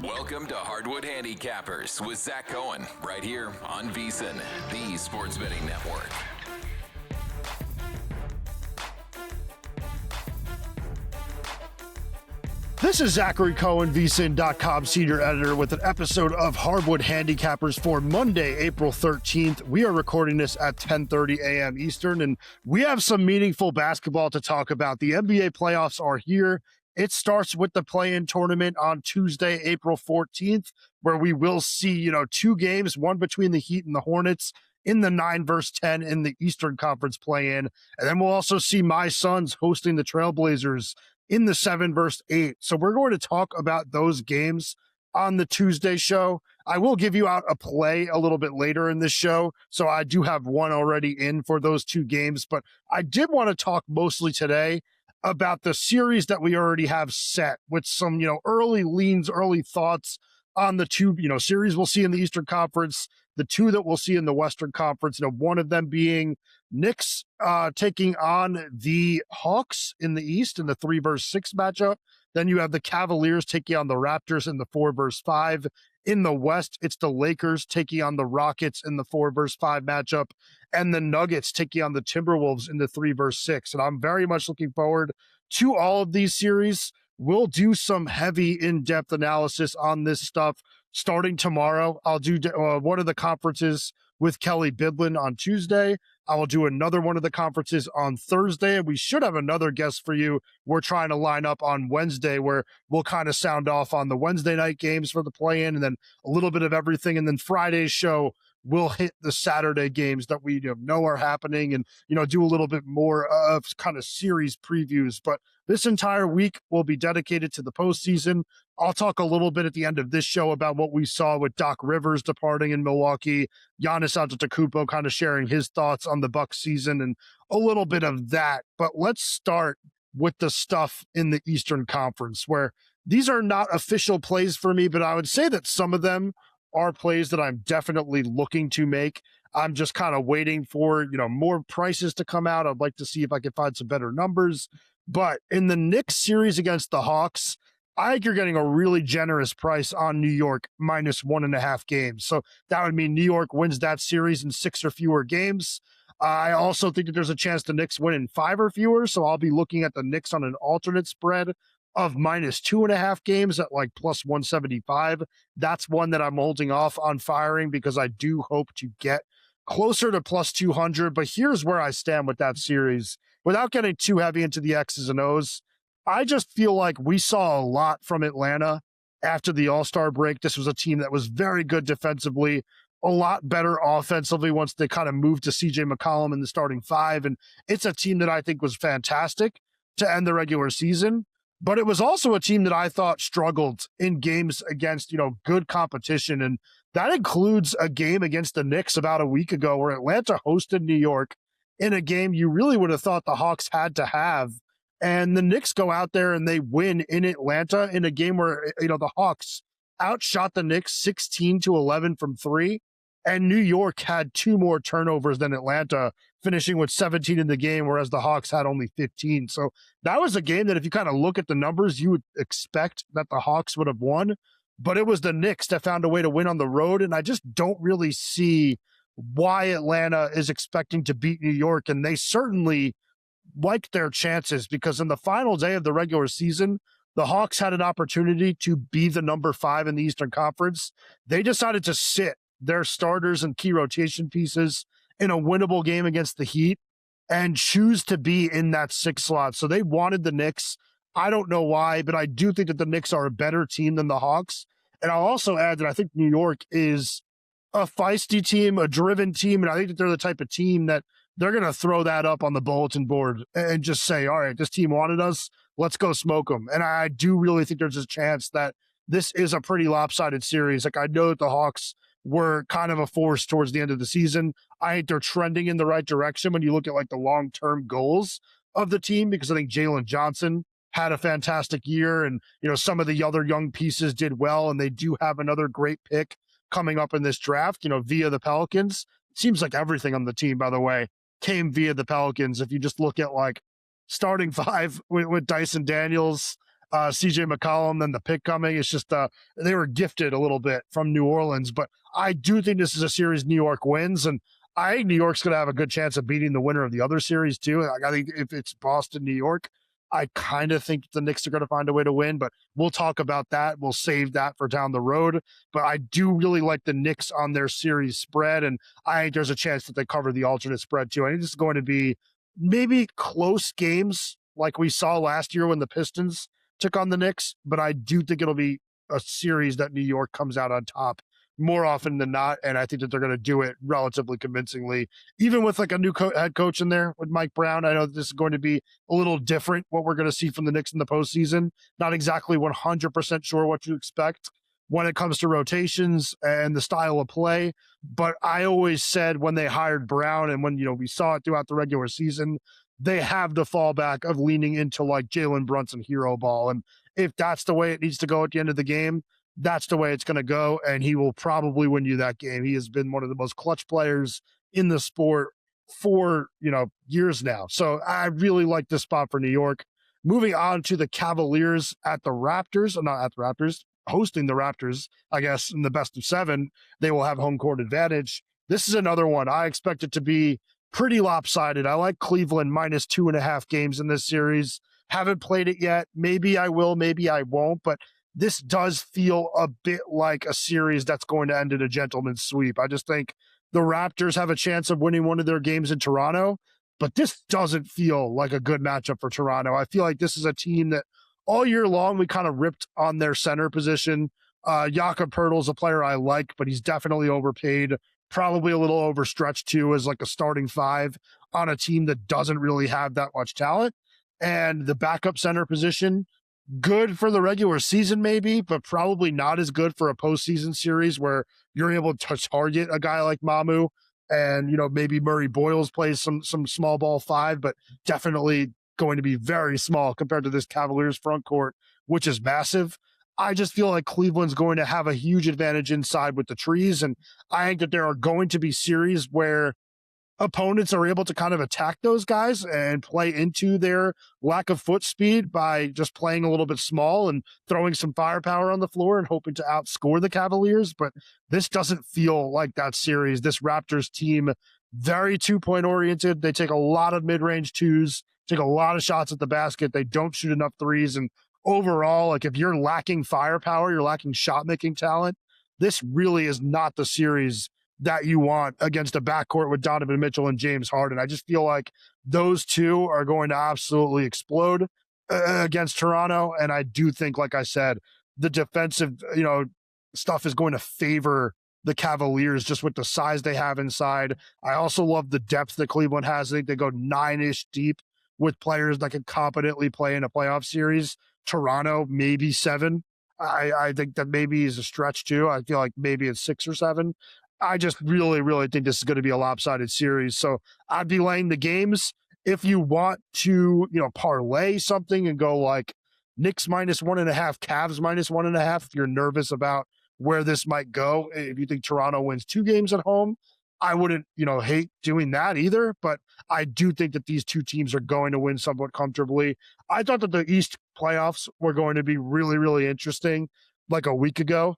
Welcome to Hardwood Handicappers with Zach Cohen, right here on VSiN, the Sports Betting Network. This is Zachary Cohen, VSiN.com senior editor, with an episode of Hardwood Handicappers for Monday, April 13th. We are recording this at 10:30 a.m. Eastern, and we have some meaningful basketball to talk about. The NBA playoffs are here. It starts with the play-in tournament on Tuesday, April 14th, where we will see, two games, one between the Heat and the Hornets in the 9 versus 10 in the Eastern Conference play-in. And then we'll also see my Suns hosting the Trailblazers in the 7 versus 8. So we're going to talk about those games on the Tuesday show. I will give you out a play a little bit later in this show. So I do have one already in for those two games, but I did want to talk mostly today about the series that we already have set with some, early leans, early thoughts on the two, series we'll see in the Eastern Conference, the two that we'll see in the Western Conference, one of them being Knicks taking on the Hawks in the East in the 3 versus 6 matchup. Then you have the Cavaliers taking on the Raptors in the 4 versus 5. In the West, it's the Lakers taking on the Rockets in the 4 versus 5 matchup, and the Nuggets taking on the Timberwolves in the 3 versus 6. And I'm very much looking forward to all of these series. We'll do some heavy in-depth analysis on this stuff starting tomorrow. I'll do one of the conferences with Kelly Bidlin on Tuesday. I will do another one of the conferences on Thursday. We should have another guest for you. We're trying to line up on Wednesday where we'll kind of sound off on the Wednesday night games for the play-in and then a little bit of everything. And then Friday's show will hit the Saturday games that we know are happening and, do a little bit more of kind of series previews. But this entire week will be dedicated to the postseason. I'll talk a little bit at the end of this show about what we saw with Doc Rivers departing in Milwaukee, Giannis Antetokounmpo kind of sharing his thoughts on the Bucks season and a little bit of that. But let's start with the stuff in the Eastern Conference, where these are not official plays for me, but I would say that some of them are plays that I'm definitely looking to make. I'm just kind of waiting for, more prices to come out. I'd like to see if I can find some better numbers. But in the Knicks series against the Hawks, I think you're getting a really generous price on New York minus 1.5 games. So that would mean New York wins that series in 6 or fewer games. I also think that there's a chance the Knicks win in 5 or fewer. So I'll be looking at the Knicks on an alternate spread of minus 2.5 games at like plus 175. That's one that I'm holding off on firing because I do hope to get closer to plus 200. But here's where I stand with that series. Without getting too heavy into the X's and O's, I just feel like we saw a lot from Atlanta after the All-Star break. This was a team that was very good defensively, a lot better offensively once they kind of moved to CJ McCollum in the starting 5. And it's a team that I think was fantastic to end the regular season. But it was also a team that I thought struggled in games against, good competition. And that includes a game against the Knicks about a week ago where Atlanta hosted New York in a game you really would have thought the Hawks had to have. And the Knicks go out there and they win in Atlanta in a game where, the Hawks outshot the Knicks 16-11 from 3. And New York had 2 more turnovers than Atlanta, finishing with 17 in the game, whereas the Hawks had only 15. So that was a game that if you kind of look at the numbers, you would expect that the Hawks would have won. But it was the Knicks that found a way to win on the road. And I just don't really see why Atlanta is expecting to beat New York. And they certainly liked their chances because in the final day of the regular season, the Hawks had an opportunity to be the number 5 in the Eastern Conference. They decided to sit their starters and key rotation pieces in a winnable game against the Heat and choose to be in that 6 slot. So they wanted the Knicks. I don't know why, but I do think that the Knicks are a better team than the Hawks. And I'll also add that I think New York is a feisty team, a driven team, and I think that they're the type of team that they're going to throw that up on the bulletin board and just say, all right, this team wanted us, let's go smoke them. And I do really think there's a chance that this is a pretty lopsided series. Like, I know that the Hawks were kind of a force towards the end of the season. I think they're trending in the right direction when you look at like the long-term goals of the team, because I think Jalen Johnson had a fantastic year and, some of the other young pieces did well, and they do have another great pick coming up in this draft, via the Pelicans. It seems like everything on the team, by the way, came via the Pelicans. If you just look at like starting 5 with Dyson Daniels, CJ McCollum, then the pick coming. It's just they were gifted a little bit from New Orleans. But I do think this is a series New York wins, and I think New York's going to have a good chance of beating the winner of the other series too. I think if it's Boston, New York, I kind of think the Knicks are going to find a way to win, but we'll talk about that. We'll save that for down the road. But I do really like the Knicks on their series spread, and I think there's a chance that they cover the alternate spread too. I think this is going to be maybe close games like we saw last year when the Pistons took on the Knicks, but I do think it'll be a series that New York comes out on top more often than not, and I think that they're going to do it relatively convincingly, even with like a new head coach in there with Mike Brown. I know this is going to be a little different what we're going to see from the Knicks in the postseason. Not exactly 100% sure what to expect when it comes to rotations and the style of play, but I always said when they hired Brown and when we saw it throughout the regular season, they have the fallback of leaning into like Jalen Brunson hero ball, and if that's the way it needs to go at the end of the game, that's the way it's going to go, and he will probably win you that game. He has been one of the most clutch players in the sport for, years now. So I really like this spot for New York. Moving on to the Cavaliers at the Raptors, not at the Raptors, hosting the Raptors, I guess, in the best of 7. They will have home court advantage. This is another one. I expect it to be pretty lopsided. I like Cleveland minus 2.5 games in this series. Haven't played it yet. Maybe I will, maybe I won't, but this does feel a bit like a series that's going to end in a gentleman's sweep. I just think the Raptors have a chance of winning one of their games in Toronto, but this doesn't feel like a good matchup for Toronto. I feel like this is a team that all year long we kind of ripped on their center position. Jakob Poeltl's a player I like, but he's definitely overpaid, probably a little overstretched too as like a starting 5 on a team that doesn't really have that much talent. And the backup center position, good for the regular season maybe, but probably not as good for a postseason series where you're able to target a guy like Mamu and, maybe Murray Boyles plays some small ball 5, but definitely going to be very small compared to this Cavaliers front court, which is massive. I just feel like Cleveland's going to have a huge advantage inside with the trees, and I think that there are going to be series where opponents are able to kind of attack those guys and play into their lack of foot speed by just playing a little bit small and throwing some firepower on the floor and hoping to outscore the Cavaliers. But this doesn't feel like that series. This Raptors team, very 2-point oriented. They take a lot of mid-range 2s, take a lot of shots at the basket. They don't shoot enough 3s. And overall, like if you're lacking firepower, you're lacking shot-making talent, this really is not the series that you want against a backcourt with Donovan Mitchell and James Harden. I just feel like those two are going to absolutely explode against Toronto. And I do think, like I said, the defensive, stuff is going to favor the Cavaliers just with the size they have inside. I also love the depth that Cleveland has. I think they go 9-ish deep with players that can competently play in a playoff series. Toronto, maybe 7. I think that maybe is a stretch too. I feel like maybe it's 6 or 7. I just really, really think this is going to be a lopsided series. So I'd be laying the games. If you want to, parlay something and go like Knicks minus 1.5, Cavs minus 1.5, if you're nervous about where this might go, if you think Toronto wins 2 games at home, I wouldn't, hate doing that either. But I do think that these two teams are going to win somewhat comfortably. I thought that the East playoffs were going to be really, really interesting like a week ago.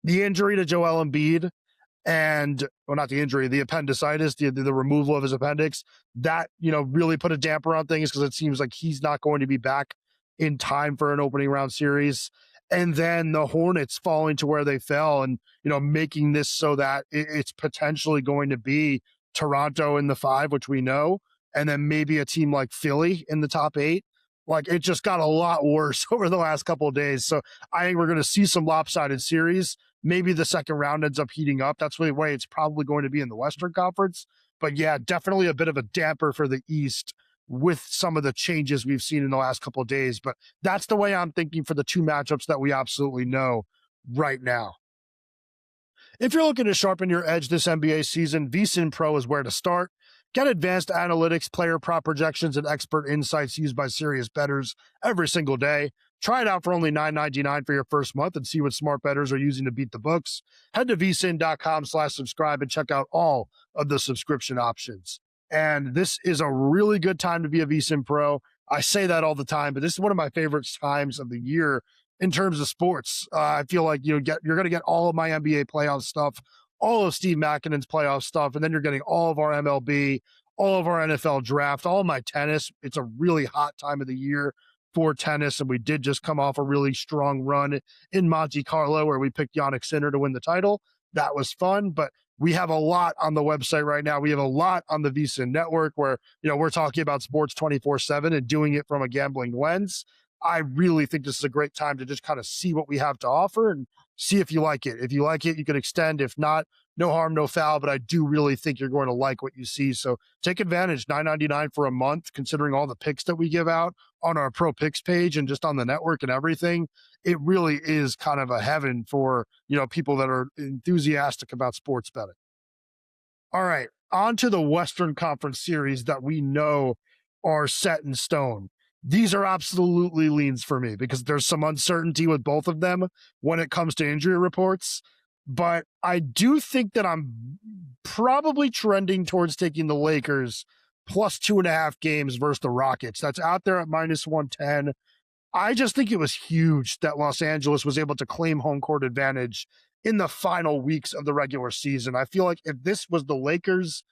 The injury to Joel Embiid, and not the injury, the appendicitis, the removal of his appendix, that really put a damper on things because it seems like he's not going to be back in time for an opening round series. And then the Hornets falling to where they fell and making this so that it's potentially going to be Toronto in the 5, which we know, and then maybe a team like Philly in the top 8. Like it just got a lot worse over the last couple of days. So I think we're going to see some lopsided series. Maybe the second round ends up heating up. That's the way it's probably going to be in the Western Conference. But yeah, definitely a bit of a damper for the East with some of the changes we've seen in the last couple of days. But that's the way I'm thinking for the 2 matchups that we absolutely know right now. If you're looking to sharpen your edge this NBA season, VSiN Pro is where to start. Get advanced analytics, player prop projections, and expert insights used by serious bettors every single day. Try it out for only $9.99 for your first month and see what smart bettors are using to beat the books. Head to vsin.com/subscribe and check out all of the subscription options. And this is a really good time to be a VSiN Pro. I say that all the time, but this is one of my favorite times of the year in terms of sports. I feel like you're going to get all of my NBA playoff stuff, all of Steve Makinen's playoff stuff, and then you're getting all of our MLB, all of our NFL draft, all of my tennis. It's a really hot time of the year for tennis, and we did just come off a really strong run in Monte Carlo where we picked Giannis Sinner to win the title. That was fun, but we have a lot on the website right now. We have a lot on the VSiN network where, we're talking about sports 24/7 and doing it from a gambling lens. I really think this is a great time to just kind of see what we have to offer and see if you like it. If you like it, you can extend. If not, no harm, no foul, but I do really think you're going to like what you see. So take advantage, $9.99 for a month, considering all the picks that we give out on our Pro Picks page and just on the network and everything. It really is kind of a heaven for, people that are enthusiastic about sports betting. All right, on to the Western Conference series that we know are set in stone. These are absolutely leans for me because there's some uncertainty with both of them when it comes to injury reports. But I do think that I'm probably trending towards taking the Lakers plus 2.5 games versus the Rockets. That's out there at minus 110. I just think it was huge that Los Angeles was able to claim home court advantage in the final weeks of the regular season. I feel like if this was the Lakers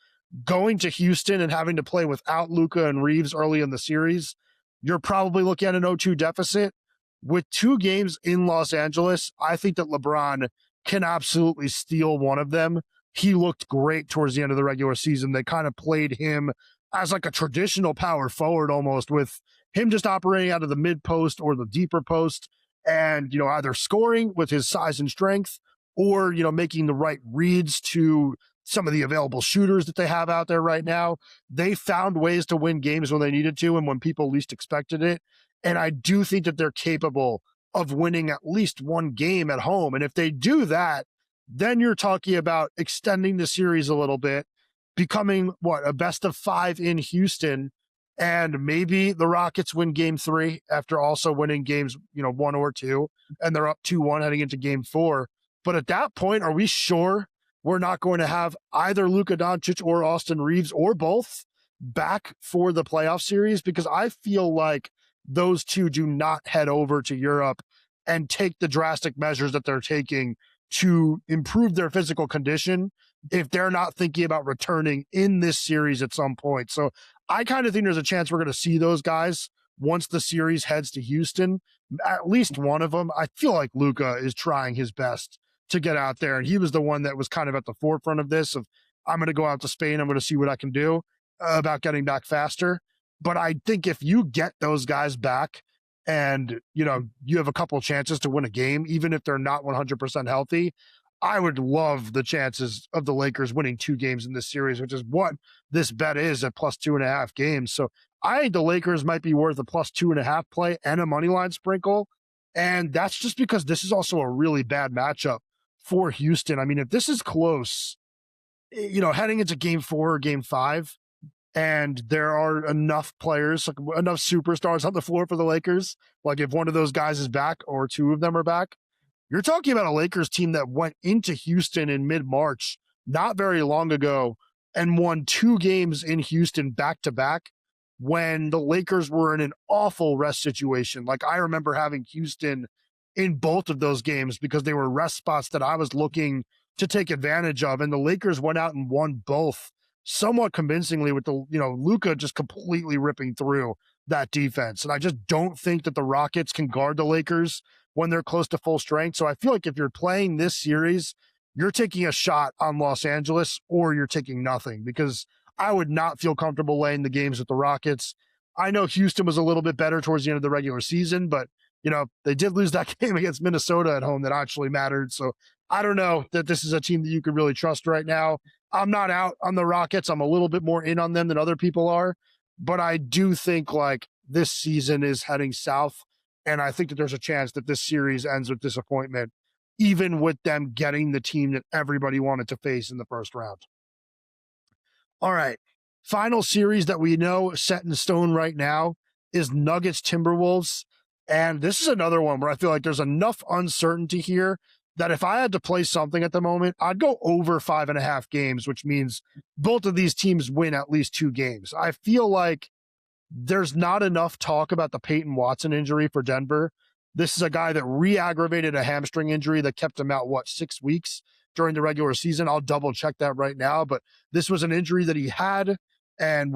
going to Houston and having to play without Luka and Reeves early in the series, you're probably looking at an 0-2 deficit. With 2 games in Los Angeles, I think that LeBron can absolutely steal one of them. He looked great towards the end of the regular season. They kind of played him as like a traditional power forward almost, with him just operating out of the mid post or the deeper post and, either scoring with his size and strength or, making the right reads to some of the available shooters that they have out there right now. They found ways to win games when they needed to and when people least expected it. And I do think that they're capable of winning at least one game at home. And if they do that, then you're talking about extending the series a little bit, becoming a best of 5 in Houston. And maybe the Rockets win game 3 after also winning games, 1 or 2, and they're up 2-1 heading into game 4. But at that point, are we sure we're not going to have either Luka Doncic or Austin Reeves or both back for the playoff series? Because I feel like those two do not head over to Europe and take the drastic measures that they're taking to improve their physical condition if they're not thinking about returning in this series at some point. So I kind of think there's a chance we're going to see those guys once the series heads to Houston, at least one of them. I feel like Luka is trying his best to get out there. And he was the one that was kind of at the forefront of this, of I'm going to go out to Spain. I'm going to see what I can do about getting back faster. But I think if you get those guys back and, you have a couple chances to win a game, even if they're not 100% healthy, I would love the chances of the Lakers winning 2 games in this series, which is what this bet is at plus 2.5 games. So I think the Lakers might be worth a plus 2.5 play and a money line sprinkle. And that's just because this is also a really bad matchup for Houston. I mean, if this is close, heading into game 4 or game 5, and there are enough players, enough superstars on the floor for the Lakers, like if one of those guys is back or 2 of them are back, you're talking about a Lakers team that went into Houston in mid-March, not very long ago, and won 2 games in Houston back-to-back when the Lakers were in an awful rest situation. Like, I remember having Houston in both of those games because they were rest spots that I was looking to take advantage of, and the Lakers went out and won both somewhat convincingly with the, Luka just completely ripping through that defense. And I just don't think that the Rockets can guard the Lakers when they're close to full strength. So I feel like if you're playing this series, you're taking a shot on Los Angeles or you're taking nothing, because I would not feel comfortable laying the games with the Rockets. I know Houston was a little bit better towards the end of the regular season, but they did lose that game against Minnesota at home that actually mattered. So I don't know that this is a team that you could really trust right now. I'm not out on the Rockets. I'm a little bit more in on them than other people are, but I do think this season is heading south. And I think that there's a chance that this series ends with disappointment, even with them getting the team that everybody wanted to face in the first round. All right. Final series that we know set in stone right now is Nuggets Timberwolves. And this is another one where I feel like there's enough uncertainty here that if I had to play something at the moment, I'd go over 5.5 games, which means both of these teams win at least 2 games. I feel like there's not enough talk about the Peyton Watson injury for Denver. This is a guy that re-aggravated a hamstring injury that kept him out, 6 weeks during the regular season. I'll double check that right now, but this was an injury that he had and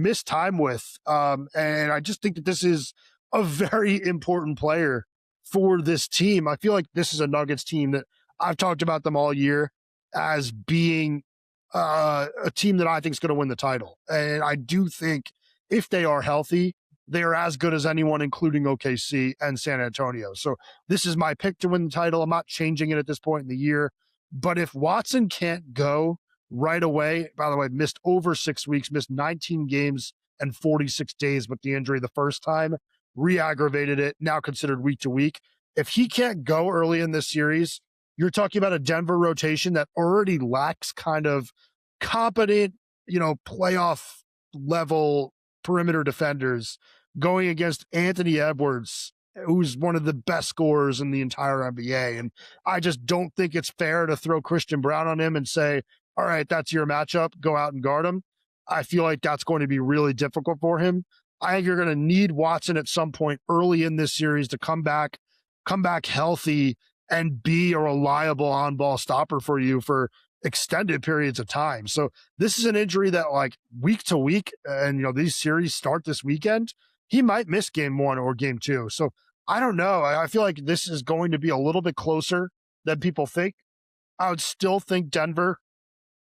missed time with. And I just think that this is a very important player for this team. I feel like this is a Nuggets team that I've talked about them all year as being a team that I think is going to win the title. And I do think if they are healthy, they are as good as anyone, including OKC and San Antonio. So this is my pick to win the title. I'm not changing it at this point in the year. But if Watson can't go right away, by the way, missed over 6 weeks, missed 19 games and 46 days with the injury the first time, re-aggravated it, now considered week to week. If he can't go early in this series, you're talking about a Denver rotation that already lacks kind of competent, playoff level perimeter defenders going against Anthony Edwards, who's one of the best scorers in the entire NBA. And I just don't think it's fair to throw Christian Brown on him and say, all right, that's your matchup, go out and guard him. I feel like that's going to be really difficult for him. I think you're going to need Watson at some point early in this series to come back healthy and be a reliable on-ball stopper for you for extended periods of time. So this is an injury that, like, week to week, and these series start this weekend, he might miss game 1 or game 2. So I don't know. I feel like this is going to be a little bit closer than people think. I would still think Denver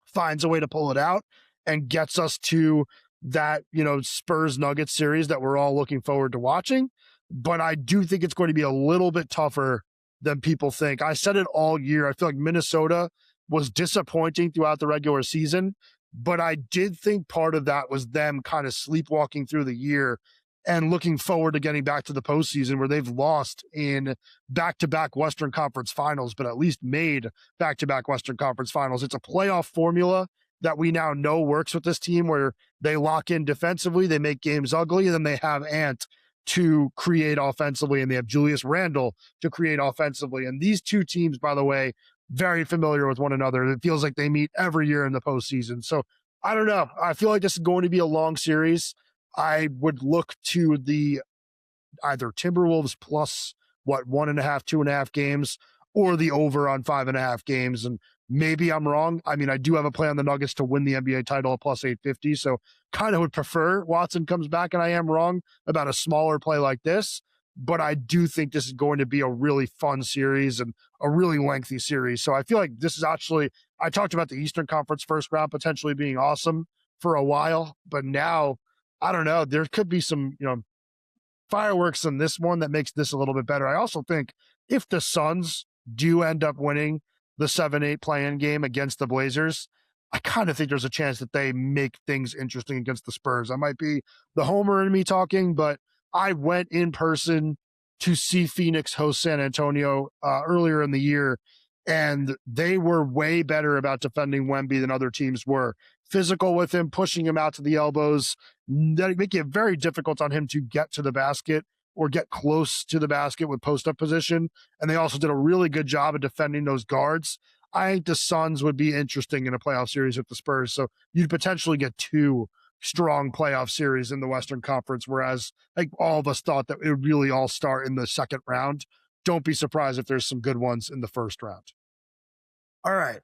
finds a way to pull it out and gets us to that, Spurs Nuggets series that we're all looking forward to watching. But I do think it's going to be a little bit tougher than people think. I said it all year. I feel like Minnesota was disappointing throughout the regular season, but I did think part of that was them kind of sleepwalking through the year and looking forward to getting back to the postseason, where they've lost in back-to-back Western Conference Finals, but at least made back-to-back Western Conference Finals. It's a playoff formula that we now know works with this team, where they lock in defensively, they make games ugly, and then they have Ant to create offensively, and they have Julius Randle to create offensively. And these two teams, by the way, very familiar with one another. It feels like they meet every year in the postseason. So I don't know. I feel like this is going to be a long series. I would look to the either Timberwolves plus 1.5, 2.5 games, or the over on 5.5 games. And maybe I'm wrong. I mean, I do have a play on the Nuggets to win the NBA title at plus 850. So kind of would prefer Watson comes back, and I am wrong about a smaller play like this. But I do think this is going to be a really fun series and a really lengthy series. So I feel like this is actually, I talked about the Eastern Conference first round potentially being awesome for a while, but now, I don't know, there could be some, fireworks in this one that makes this a little bit better. I also think if the Suns do end up winning the 7-8 play-in game against the Blazers, I kind of think there's a chance that they make things interesting against the Spurs. I might be the homer in me talking, but I went in person to see Phoenix host San Antonio earlier in the year, and they were way better about defending Wemby than other teams were. Physical with him, pushing him out to the elbows, making it very difficult on him to get to the basket or get close to the basket with post-up position. And they also did a really good job of defending those guards. I think the Suns would be interesting in a playoff series with the Spurs. So you'd potentially get two strong playoff series in the Western Conference, whereas like all of us thought that it would really all start in the second round. Don't be surprised if there's some good ones in the first round. All right.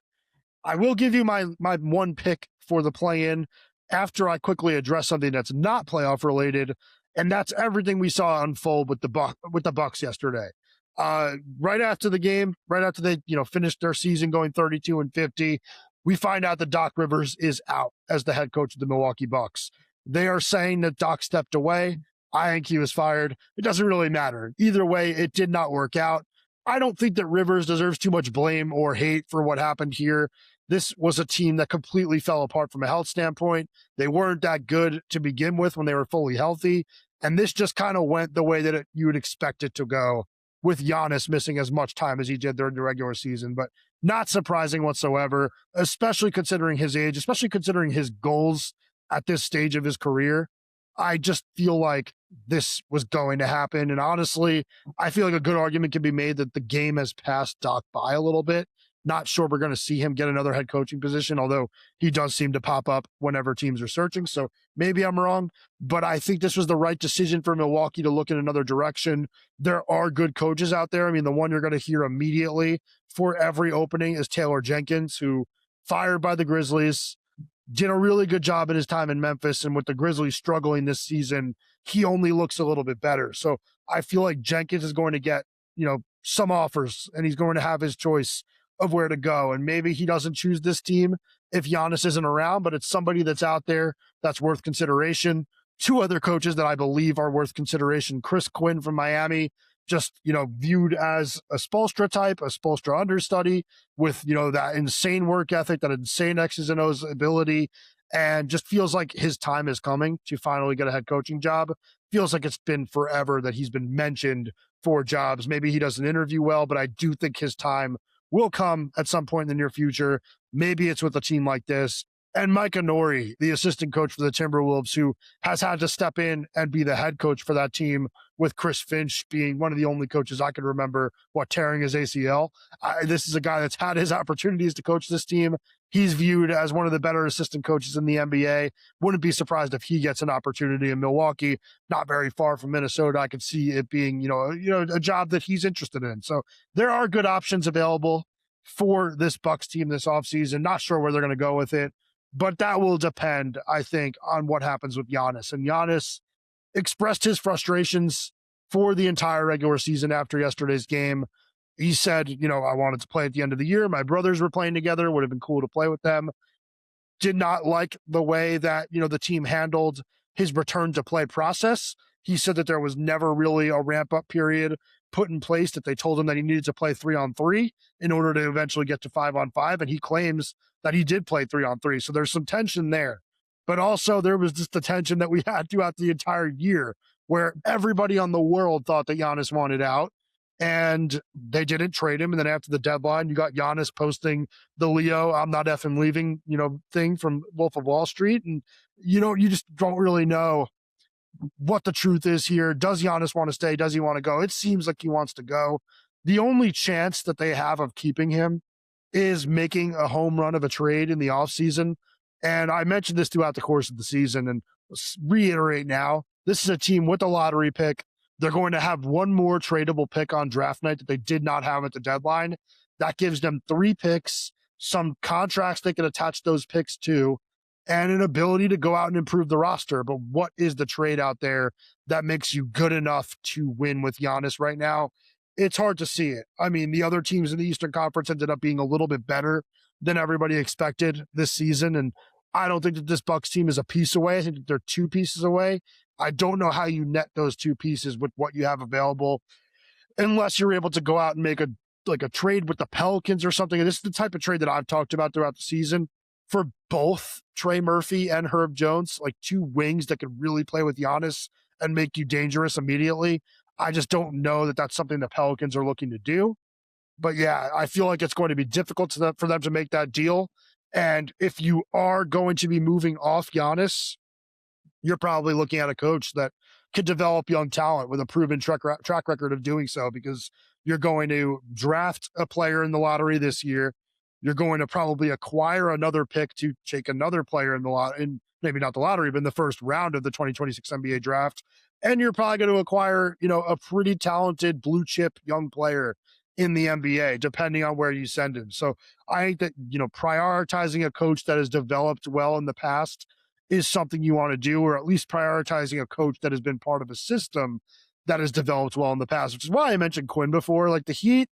I will give you my one pick for the play-in after I quickly address something that's not playoff related, and that's everything we saw unfold with the Bucks yesterday. Right after the game, right after they finished their season going 32-50, we find out that Doc Rivers is out as the head coach of the Milwaukee Bucks. They are saying that Doc stepped away. I think he was fired. It doesn't really matter. Either way, it did not work out. I don't think that Rivers deserves too much blame or hate for what happened here. This was a team that completely fell apart from a health standpoint. They weren't that good to begin with when they were fully healthy. And this just kind of went the way that you would expect it to go, with Giannis missing as much time as he did during the regular season. But not surprising whatsoever, especially considering his age, especially considering his goals at this stage of his career. I just feel like this was going to happen. And honestly, I feel like a good argument can be made that the game has passed Doc by a little bit. Not sure we're going to see him get another head coaching position, although he does seem to pop up whenever teams are searching. So maybe I'm wrong, but I think this was the right decision for Milwaukee to look in another direction. There are good coaches out there. I mean, the one you're going to hear immediately for every opening is Taylor Jenkins, who fired by the Grizzlies, did a really good job in his time in Memphis. And with the Grizzlies struggling this season, he only looks a little bit better. So I feel like Jenkins is going to get, some offers, and he's going to have his choice of where to go. And maybe he doesn't choose this team if Giannis isn't around, but it's somebody that's out there that's worth consideration. Two other coaches that I believe are worth consideration: Chris Quinn from Miami, just, viewed as a Spoelstra type, a Spoelstra understudy with, that insane work ethic, that insane X's and O's ability, and just feels like his time is coming to finally get a head coaching job. Feels like it's been forever that he's been mentioned for jobs. Maybe he doesn't interview well, but I do think his time will come at some point in the near future. Maybe it's with a team like this. And Mike Nori, the assistant coach for the Timberwolves, who has had to step in and be the head coach for that team, with Chris Finch being one of the only coaches I can remember, tearing his ACL. This is a guy that's had his opportunities to coach this team. He's viewed as one of the better assistant coaches in the NBA. Wouldn't be surprised if he gets an opportunity in Milwaukee, not very far from Minnesota. I could see it being, a job that he's interested in. So there are good options available for this Bucks team this offseason. Not sure where they're going to go with it, but that will depend, I think, on what happens with Giannis. And Giannis expressed his frustrations for the entire regular season after yesterday's game. He said, I wanted to play at the end of the year. My brothers were playing together. Would have been cool to play with them. Did not like the way that, the team handled his return to play process. He said that there was never really a ramp up period put in place, that they told him that he needed to play 3-on-3 in order to eventually get to 5-on-5. And he claims that he did play 3-on-3. So there's some tension there. But also there was just the tension that we had throughout the entire year, where everybody on the world thought that Giannis wanted out, and they didn't trade him. And then after the deadline, you got Giannis posting the Leo, I'm not effing leaving, thing from Wolf of Wall Street. And, you just don't really know what the truth is here. Does Giannis want to stay? Does he want to go? It seems like he wants to go. The only chance that they have of keeping him is making a home run of a trade in the offseason. And I mentioned this throughout the course of the season, and reiterate now, this is a team with a lottery pick. They're going to have one more tradable pick on draft night that they did not have at the deadline. That gives them 3 picks, some contracts they can attach those picks to, and an ability to go out and improve the roster. But what is the trade out there that makes you good enough to win with Giannis right now? It's hard to see it. I mean, the other teams in the Eastern Conference ended up being a little bit better than everybody expected this season. And I don't think that this Bucks team is a piece away. I think that they're 2 pieces away. I don't know how you net those 2 pieces with what you have available, unless you're able to go out and make a trade with the Pelicans or something. And this is the type of trade that I've talked about throughout the season for both Trey Murphy and Herb Jones, like 2 wings that could really play with Giannis and make you dangerous immediately. I just don't know that that's something the Pelicans are looking to do. But yeah, I feel like it's going to be difficult for them to make that deal. And if you are going to be moving off Giannis, you're probably looking at a coach that could develop young talent with a proven track record of doing so, because you're going to draft a player in the lottery this year. You're going to probably acquire another pick to take another player in the maybe not the lottery, but in the first round of the 2026 NBA draft. And you're probably going to acquire, a pretty talented blue chip young player in the NBA, depending on where you send him. So I think that, prioritizing a coach that has developed well in the past is something you want to do, or at least prioritizing a coach that has been part of a system that has developed well in the past, which is why I mentioned Quinn before. Like, the Heat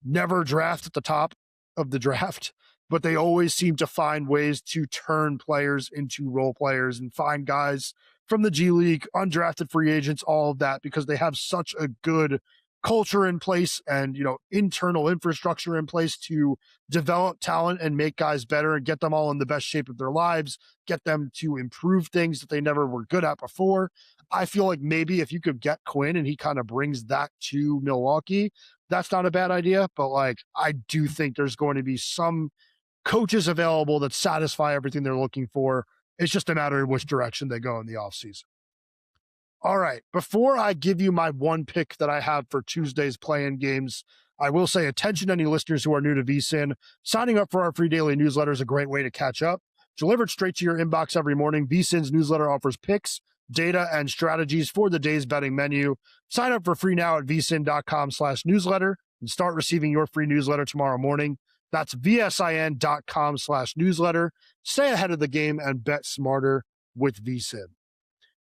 never draft at the top of the draft, but they always seem to find ways to turn players into role players and find guys from the G League, undrafted free agents, all of that, because they have such a good culture in place and, internal infrastructure in place to develop talent and make guys better and get them all in the best shape of their lives, get them to improve things that they never were good at before. I feel like maybe if you could get Quinn and he kind of brings that to Milwaukee, that's not a bad idea. But I do think there's going to be some coaches available that satisfy everything they're looking for. It's just a matter of which direction they go in the offseason. All right, before I give you my one pick that I have for Tuesday's play-in games, I will say, attention to any listeners who are new to VSiN. Signing up for our free daily newsletter is a great way to catch up. Delivered straight to your inbox every morning, VSiN's newsletter offers picks, data, and strategies for the day's betting menu. Sign up for free now at vsin.com/newsletter and start receiving your free newsletter tomorrow morning. That's vsin.com/newsletter. Stay ahead of the game and bet smarter with VSiN.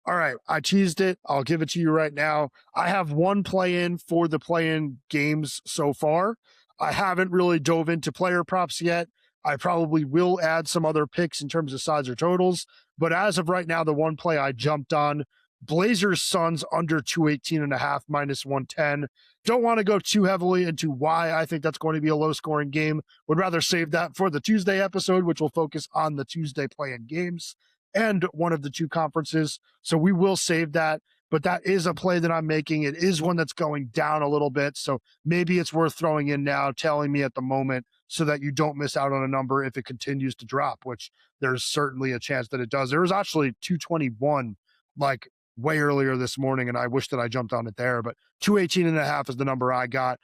All right, I teased it. I'll give it to you right now. I have one play-in for the play-in games so far. I haven't really dove into player props yet. I probably will add some other picks in terms of sides or totals. But as of right now, the one play I jumped on, Blazers Suns under 218.5 minus 110. Don't want to go too heavily into why I think that's going to be a low-scoring game. Would rather save that for the Tuesday episode, which will focus on the Tuesday play-in games and one of the two conferences. So we will save that, but that is a play that I'm making. It is one that's going down a little bit. So maybe it's worth throwing in now, telling me at the moment so that you don't miss out on a number if it continues to drop, which there's certainly a chance that it does. There was actually 221 like way earlier this morning, and I wish that I jumped on it there, but 218.5 is the number I got.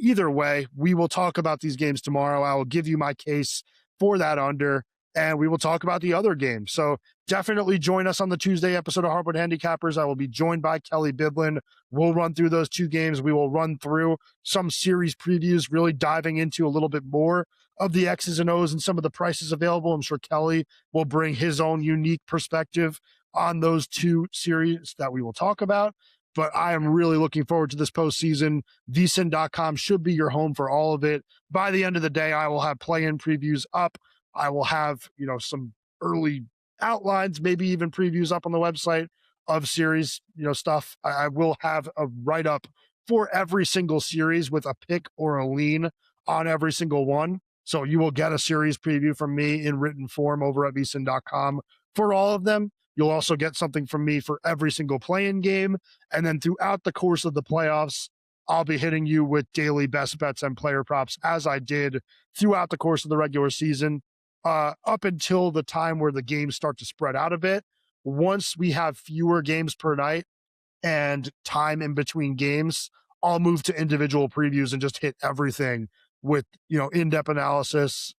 Either way, we will talk about these games tomorrow. I will give you my case for that under, and we will talk about the other games. So definitely join us on the Tuesday episode of Hardwood Handicappers. I will be joined by Kelly Bidlin. We'll run through those two games. We will run through some series previews, really diving into a little bit more of the X's and O's and some of the prices available. I'm sure Kelly will bring his own unique perspective on those two series that we will talk about. But I am really looking forward to this postseason. VSiN.com should be your home for all of it. By the end of the day, I will have play-in previews up. I will have, some early outlines, maybe even previews up on the website of series, stuff. I will have a write-up for every single series with a pick or a lean on every single one. So you will get a series preview from me in written form over at vsin.com for all of them. You'll also get something from me for every single play-in game. And then throughout the course of the playoffs, I'll be hitting you with daily best bets and player props as I did throughout the course of the regular season. Up until the time where the games start to spread out a bit. Once we have fewer games per night and time in between games, I'll move to individual previews and just hit everything with, in-depth analysis,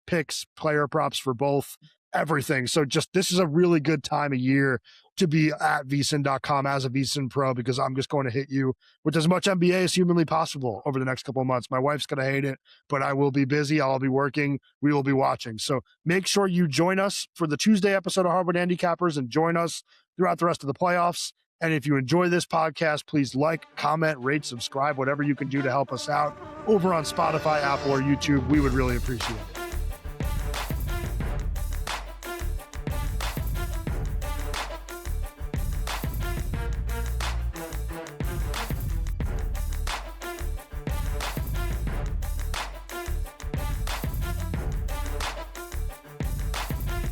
picks, player props for both, everything. So this is a really good time of year to be at vsin.com as a VSiN pro, because I'm just going to hit you with as much NBA as humanly possible over the next couple of months. My wife's going to hate it, but I will be busy. I'll be working. We will be watching. So make sure you join us for the Tuesday episode of Hardwood Handicappers and join us throughout the rest of the playoffs. And if you enjoy this podcast, please like, comment, rate, subscribe, whatever you can do to help us out over on Spotify, Apple, or YouTube. We would really appreciate it.